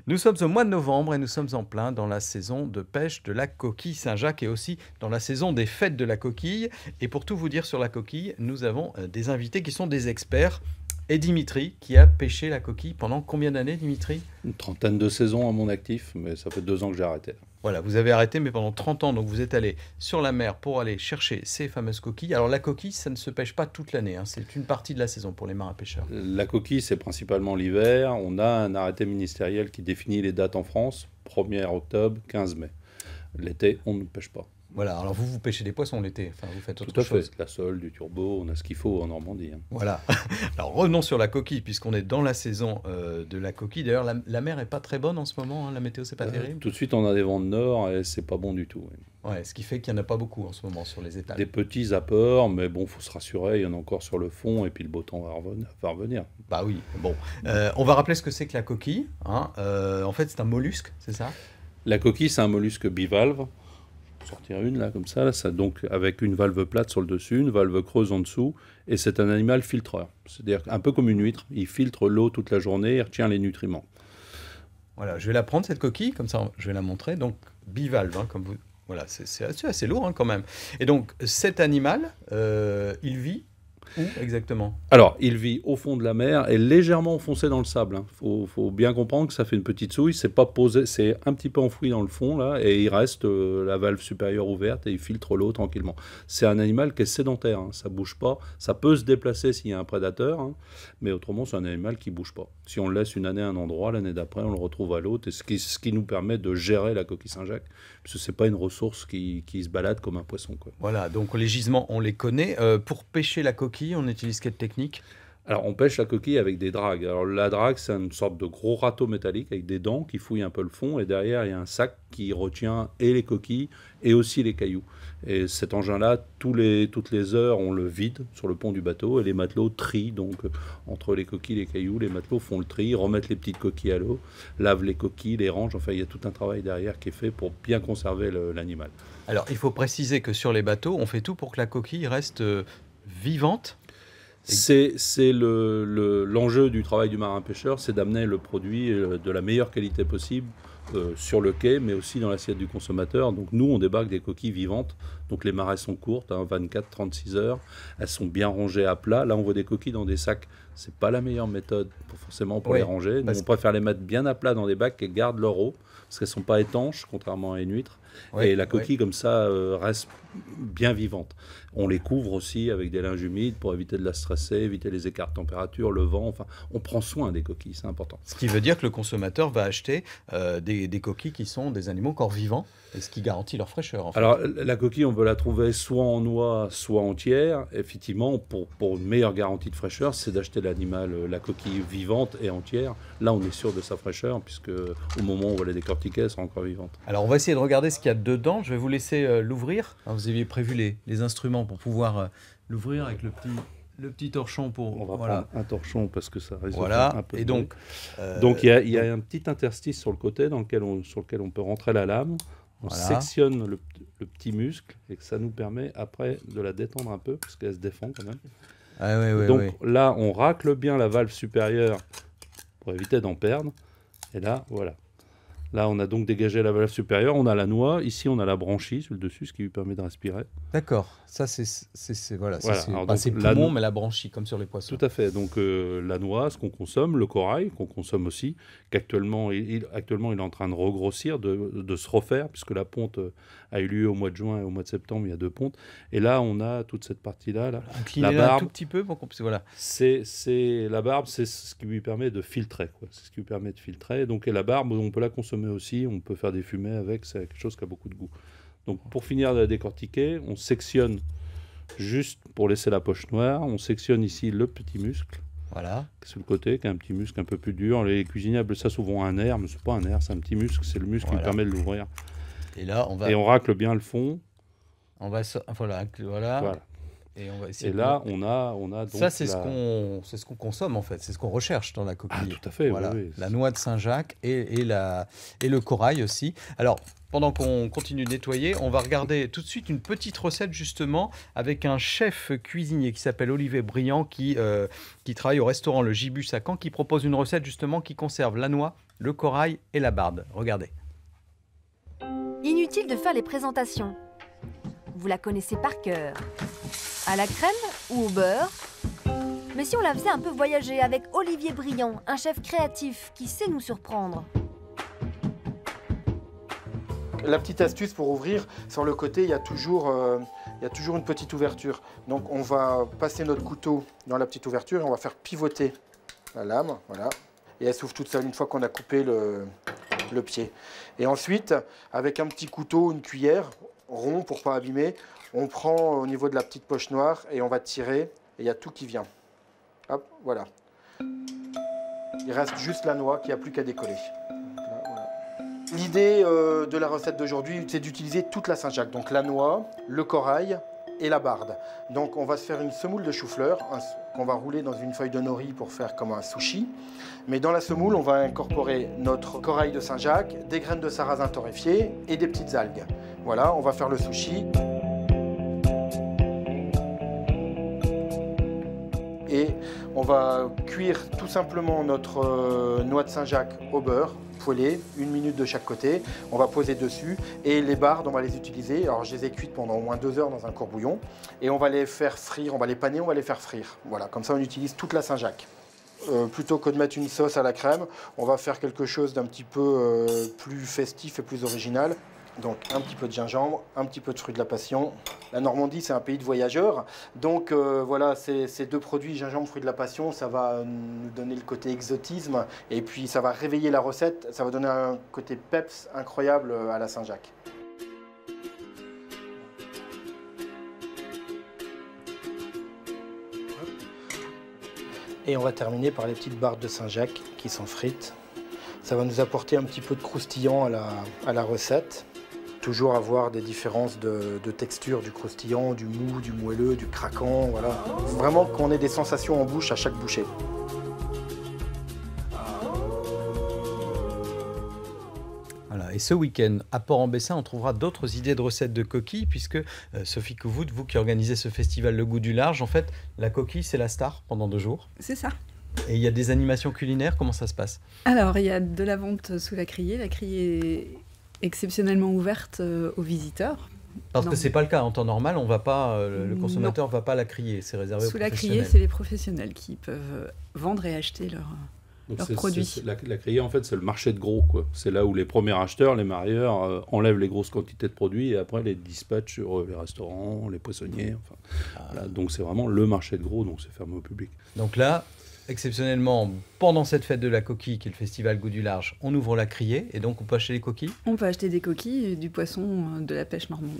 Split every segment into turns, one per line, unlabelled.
Nous sommes au mois de novembre et nous sommes en plein dans la saison de pêche de la coquille Saint-Jacques et aussi dans la saison des fêtes de la coquille. Et pour tout vous dire sur la coquille, nous avons des invités qui sont des experts. Et Dimitri, qui a pêché la coquille pendant combien d'années, Dimitri?
Une trentaine de saisons à mon actif, mais ça fait 2 ans que j'ai arrêté.
Voilà, vous avez arrêté, mais pendant 30 ans, donc vous êtes allé sur la mer pour aller chercher ces fameuses coquilles. Alors la coquille, ça ne se pêche pas toute l'année, hein, c'est une partie de la saison pour les marins pêcheurs.
La coquille, c'est principalement l'hiver. On a un arrêté ministériel qui définit les dates en France, 1er octobre, 15 mai. L'été, on ne pêche pas.
Voilà, alors vous pêchez des poissons l'été, enfin vous faites autre
Tout à
chose.
fait, la sole, du turbo, on a ce qu'il faut en Normandie.
Voilà. Alors revenons sur la coquille, puisqu'on est dans la saison de la coquille. D'ailleurs, la mer est pas très bonne en ce moment, hein, la météo, c'est pas terrible.
Tout de suite, on a des vents de nord et c'est pas bon du tout.
Ouais, ce qui fait qu'il n'y en a pas beaucoup en ce moment sur les étals.
Des petits apports, mais bon, faut se rassurer, il y en a encore sur le fond et puis le beau temps va revenir.
Bah oui, bon. On va rappeler ce que c'est que la coquille, hein. En fait, c'est un mollusque, c'est ça?
La coquille, c'est un mollusque bivalve. Sortir une là comme ça, donc avec une valve plate sur le dessus, une valve creuse en dessous, et c'est un animal filtreur. C'est-à-dire un peu comme une huître, il filtre l'eau toute la journée, il retient les nutriments.
Voilà, je vais la prendre cette coquille, comme ça je vais la montrer. Donc bivalve, hein, comme vous. Voilà, c'est assez lourd hein, quand même. Et donc cet animal, il vit où exactement?
Alors, il vit au fond de la mer et légèrement enfoncé dans le sable. Faut bien comprendre que ça fait une petite souille, c'est pas posé, c'est un petit peu enfoui dans le fond là, et il reste la valve supérieure ouverte et il filtre l'eau tranquillement. C'est un animal qui est sédentaire, hein, ça bouge pas, ça peut se déplacer s'il y a un prédateur, hein, mais autrement c'est un animal qui bouge pas. Si on le laisse une année à un endroit, l'année d'après on le retrouve à l'autre, et ce qui nous permet de gérer la coquille Saint-Jacques, parce que c'est pas une ressource qui se balade comme un poisson, quoi.
Voilà, donc les gisements on les connaît. Pour pêcher la coquille, on utilise quelle technique?
Alors, on pêche la coquille avec des dragues. Alors, la drague, c'est une sorte de gros râteau métallique avec des dents qui fouillent un peu le fond. Et derrière, il y a un sac qui retient et les coquilles et aussi les cailloux. Et cet engin-là, toutes les heures, on le vide sur le pont du bateau. Et les matelots trient. Donc, entre les coquilles et les cailloux, les matelots font le tri, remettent les petites coquilles à l'eau, lavent les coquilles, les rangent. Enfin, il y a tout un travail derrière qui est fait pour bien conserver l'animal.
Alors, il faut préciser que sur les bateaux, on fait tout pour que la coquille reste vivante.
C'est l'enjeu du travail du marin-pêcheur, c'est d'amener le produit de la meilleure qualité possible sur le quai, mais aussi dans l'assiette du consommateur. Donc nous, on débarque des coquilles vivantes. Donc les marées sont courtes, hein, 24-36 heures. Elles sont bien rangées à plat. Là, on voit des coquilles dans des sacs. C'est pas la meilleure méthode forcément pour les ranger. Nous, on préfère les mettre bien à plat dans des bacs qui gardent leur eau, parce qu'elles sont pas étanches, contrairement à une huître. Et la coquille, comme ça, reste bien vivante. On les couvre aussi avec des linges humides pour éviter de la stresser, éviter les écarts de température, le vent. Enfin, on prend soin des coquilles, c'est important.
Ce qui veut dire que le consommateur va acheter des coquilles qui sont des animaux encore vivants, et ce qui garantit leur fraîcheur. En fait.
Alors, la coquille, on peut la trouver soit en noix, soit entière. Effectivement, pour une meilleure garantie de fraîcheur, c'est d'acheter l'animal, la coquille vivante et entière. Là, on est sûr de sa fraîcheur, puisque au moment où on va la décortiquer, elle sera encore vivante.
Alors, on va essayer de regarder ce qu'il y a dedans. Je vais vous laisser l'ouvrir. Vous aviez prévu les instruments pour pouvoir l'ouvrir avec le petit torchon pour...
On va prendre un torchon parce que ça risque
voilà.
un peu
et
de
donc,
donc il y a un petit interstice sur le côté sur lequel on peut rentrer la lame. On sectionne le petit muscle et que ça nous permet après de la détendre un peu parce qu'elle se défend quand même.
Ah,
donc là, on racle bien la valve supérieure pour éviter d'en perdre. Et là, voilà. Là, on a donc dégagé la valve supérieure, on a la noix, ici on a la branchie sur le dessus, ce qui lui permet de respirer.
D'accord, ça c'est le
la
poumon, mais la branchie, comme sur les poissons.
Tout à fait, donc la noix, ce qu'on consomme, le corail, qu'on consomme aussi, qu'actuellement il est en train de regrossir, de se refaire, puisque la ponte a eu lieu au mois de juin et au mois de septembre, il y a 2 pontes. Et là, on a toute cette partie-là. Là.
Inclinez-la un tout petit peu pour qu'on puisse... Voilà.
La barbe, c'est ce qui lui permet de filtrer. C'est ce qui lui permet de filtrer. Donc, et la barbe, on peut la consommer aussi, on peut faire des fumées avec, c'est quelque chose qui a beaucoup de goût. Donc pour finir de la décortiquer, on sectionne juste pour laisser la poche noire, on sectionne ici le petit muscle,
voilà,
sur le côté, qui est un petit muscle un peu plus dur. Les cuisiniers appellent ça souvent un nerf, mais c'est pas un nerf, c'est un petit muscle, c'est le muscle qui permet de l'ouvrir.
Et là,
on racle bien le fond.
Voilà. Et on va essayer
Et
de
là,
noter.
on a donc
Ça, c'est ce qu'on consomme en fait, c'est ce qu'on recherche dans la coquille.
tout à fait,
Voilà,
oui, oui.
la noix de Saint-Jacques et le corail aussi. Alors, pendant qu'on continue de nettoyer, on va regarder tout de suite une petite recette justement avec un chef cuisinier qui s'appelle Olivier Briand qui travaille au restaurant Le Gibus à Caen, qui propose une recette justement qui conserve la noix, le corail et la barde. Regardez.
Inutile de faire les présentations. Vous la connaissez par cœur. À la crème ou au beurre? Mais si on la faisait un peu voyager avec Olivier Briand, un chef créatif qui sait nous surprendre.
La petite astuce pour ouvrir, sur le côté, il y a toujours une petite ouverture. Donc on va passer notre couteau dans la petite ouverture et on va faire pivoter la lame, voilà. Et elle s'ouvre toute seule une fois qu'on a coupé le pied. Et ensuite, avec un petit couteau, une cuillère, rond pour ne pas abîmer, on prend au niveau de la petite poche noire et on va tirer et il y a tout qui vient. Hop, voilà. Il reste juste la noix qui n'a plus qu'à décoller. Voilà. L'idée de la recette d'aujourd'hui, c'est d'utiliser toute la Saint-Jacques, donc la noix, le corail et la barde. Donc on va se faire une semoule de chou-fleur qu'on va rouler dans une feuille de nori pour faire comme un sushi. Mais dans la semoule, on va incorporer notre corail de Saint-Jacques, des graines de sarrasin torréfiées et des petites algues. Voilà, on va faire le sushi. Et on va cuire tout simplement notre noix de Saint-Jacques au beurre, poêlée, 1 minute de chaque côté. On va poser dessus et les bardes, on va les utiliser. Alors je les ai cuites pendant au moins 2 heures dans un courbouillon. Et on va les faire frire, on va les paner, on va les faire frire. Voilà, comme ça on utilise toute la Saint-Jacques. Plutôt que de mettre une sauce à la crème, on va faire quelque chose d'un petit peu plus festif et plus original. Donc un petit peu de gingembre, un petit peu de fruits de la passion. La Normandie, c'est un pays de voyageurs. Donc voilà, ces 2 produits, gingembre, fruits de la passion, ça va nous donner le côté exotisme. Et puis ça va réveiller la recette, ça va donner un côté peps incroyable à la Saint-Jacques. Et on va terminer par les petites bardes de Saint-Jacques qui sont frites. Ça va nous apporter un petit peu de croustillant à la recette. Toujours avoir des différences de texture, du croustillant, du mou, du moelleux, du craquant, voilà. Vraiment qu'on ait des sensations en bouche à chaque bouchée.
Voilà. Et ce week-end, à Port-en-Bessin, on trouvera d'autres idées de recettes de coquilles, puisque Sophie Couvoud, vous qui organisez ce festival Le Goût du Large, en fait, la coquille, c'est la star pendant 2 jours.
C'est ça.
Et il y a des animations culinaires, comment ça se passe?
Alors, il y a de la vente sous la criée. La criée est exceptionnellement ouverte aux visiteurs.
Parce
Non.
que c'est pas le cas en temps normal, on va pas, le consommateur ne va pas la crier, c'est réservé aux
Sous la
professionnels.
criée, c'est les professionnels qui peuvent vendre et acheter
Donc
leurs produits.
La criée, en fait, c'est le marché de gros, quoi. C'est là où les premiers acheteurs, les marieurs, enlèvent les grosses quantités de produits et après les dispatchent sur les restaurants, les poissonniers. Enfin, voilà. Donc c'est vraiment le marché de gros, donc c'est fermé au public.
Donc là, exceptionnellement, pendant cette fête de la coquille, qui est le festival Goût du Large, on ouvre la criée et donc on peut acheter les coquilles.
On peut acheter des coquilles et du poisson de la pêche normande.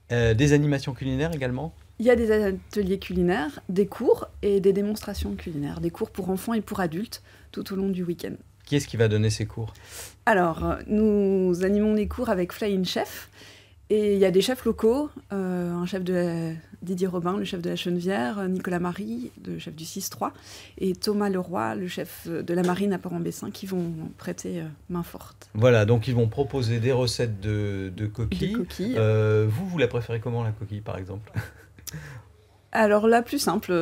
Des animations culinaires également.
Il y a des ateliers culinaires, des cours et des démonstrations culinaires. Des cours pour enfants et pour adultes tout au long du week-end.
Qui est-ce qui va donner ces cours?
Alors, nous animons les cours avec Fly-in Chef. Et il y a des chefs locaux, un chef de Didier Robin, le chef de la Chenevière, Nicolas Marie, le chef du 6-3, et Thomas Leroy, le chef de la marine à Port-en-Bessin, qui vont prêter main forte.
Voilà, donc ils vont proposer des recettes de coquilles.
Des coquilles.
Vous la préférez comment, la coquille, par exemple?
Alors la plus simple,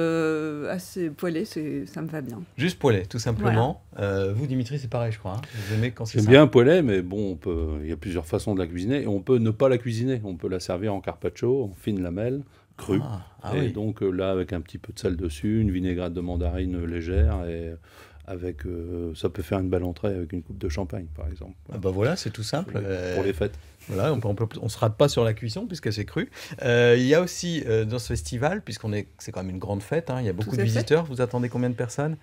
assez poêlée, ça me va bien.
Juste poêlée, tout simplement. Vous, Dimitri, c'est pareil, je crois. Hein, vous aimez quand c'est
J'aime
simple.
bien un poêlet, mais bon, il y a plusieurs façons de la cuisiner. Et on peut ne pas la cuisiner. On peut la servir en carpaccio, en fines lamelles, crues. Et
oui.
donc là, avec un petit peu de sel dessus, une vinaigrette de mandarine légère. Et avec, ça peut faire une belle entrée avec une coupe de champagne, par exemple.
Ah bah voilà, c'est tout simple.
Pour les fêtes.
Voilà, on se rate pas sur la cuisson puisque c'est cru. Il y a aussi dans ce festival, c'est quand même une grande fête, hein, il y a beaucoup de
à fait.
visiteurs. Vous attendez combien de personnes?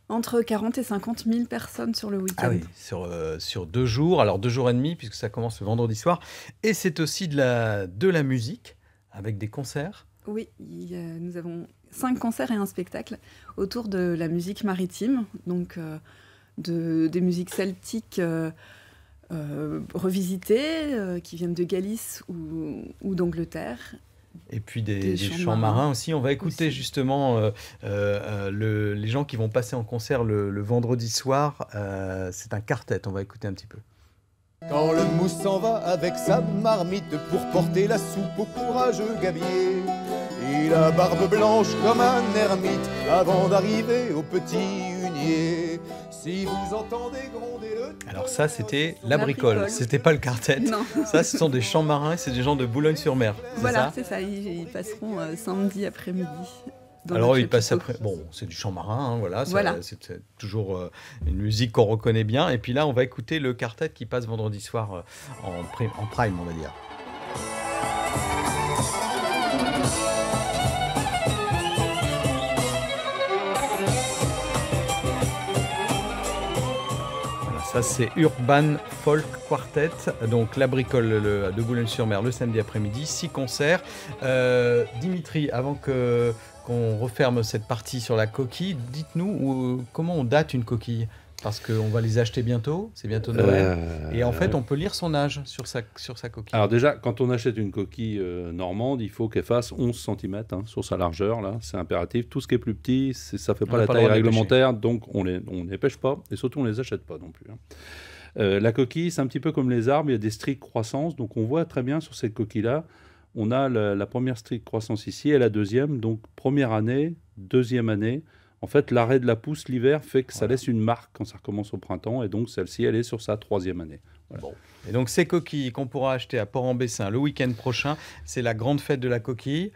Entre 40 et 50 000 personnes sur le week-end.
Ah oui, sur 2 jours, alors 2 jours et demi puisque ça commence le vendredi soir. Et c'est aussi de la musique avec des concerts.
Oui, nous avons 5 concerts et un spectacle autour de la musique maritime, donc des musiques celtiques revisitées qui viennent de Galice ou d'Angleterre,
Et puis des chants marins aussi. On va écouter justement les gens qui vont passer en concert le vendredi soir. C'est un quartet, on va écouter un petit peu.
Quand le mousse s'en va avec sa marmite pour porter la soupe au courageux gabier, il a barbe blanche comme un ermite avant d'arriver au petit hunier. Si vous entendez gronder le...
Alors ça, c'était la bricole, c'était pas le quartet.
Non.
Ça, ce sont des chants marins, c'est des gens de Boulogne-sur-Mer.
Voilà, c'est ça, ils passeront samedi après-midi.
Alors ils passent après, bon, c'est du chant marin, hein, voilà. C'est toujours une musique qu'on reconnaît bien. Et puis là, on va écouter le quartet qui passe vendredi soir en prime, on va dire. Ça, c'est Urban Folk Quartet, donc la bricole de Boulogne-sur-Mer le samedi après-midi, 6 concerts. Dimitri, avant qu'on referme cette partie sur la coquille, dites-nous comment on date une coquille, parce qu'on va les acheter bientôt, c'est bientôt Noël, et en fait on peut lire son âge sur sa coquille.
Alors déjà, quand on achète une coquille normande, il faut qu'elle fasse 11 cm sur sa largeur, là, c'est impératif. Tout ce qui est plus petit, ça ne fait pas la taille réglementaire, donc on les pêche pas, et surtout on ne les achète pas non plus. La coquille, c'est un petit peu comme les arbres, il y a des stries de croissance, donc on voit très bien sur cette coquille-là, on a la première strie de croissance ici et la deuxième, donc première année, deuxième année. En fait, l'arrêt de la pousse l'hiver fait que ça laisse une marque quand ça recommence au printemps, et donc celle-ci, elle est sur sa 3e année. Voilà.
Bon. Et donc ces coquilles qu'on pourra acheter à Port-en-Bessin le week-end prochain, c'est la grande fête de la coquille.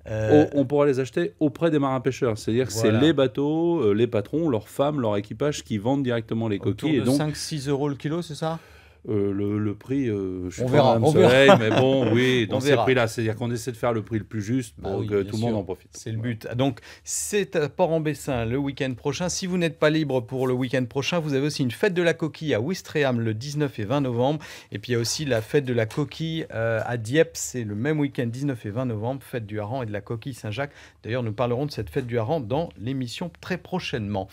On pourra les acheter auprès des marins-pêcheurs, c'est-à-dire que c'est les bateaux, les patrons, leurs femmes, leur équipage qui vendent directement les coquilles.
Autour de 5-6 euros le kilo, c'est ça ?
Le prix, je suis
on
pas
verra.
Mais bon, oui, dans ces prix-là, c'est-à-dire qu'on essaie de faire le prix le plus juste pour que tout le monde en profite.
C'est le but. Donc, c'est à Port-en-Bessin le week-end prochain. Si vous n'êtes pas libre pour le week-end prochain, vous avez aussi une fête de la coquille à Ouistreham le 19 et 20 novembre. Et puis, il y a aussi la fête de la coquille à Dieppe. C'est le même week-end, 19 et 20 novembre, fête du hareng et de la coquille Saint-Jacques. D'ailleurs, nous parlerons de cette fête du hareng dans l'émission très prochainement.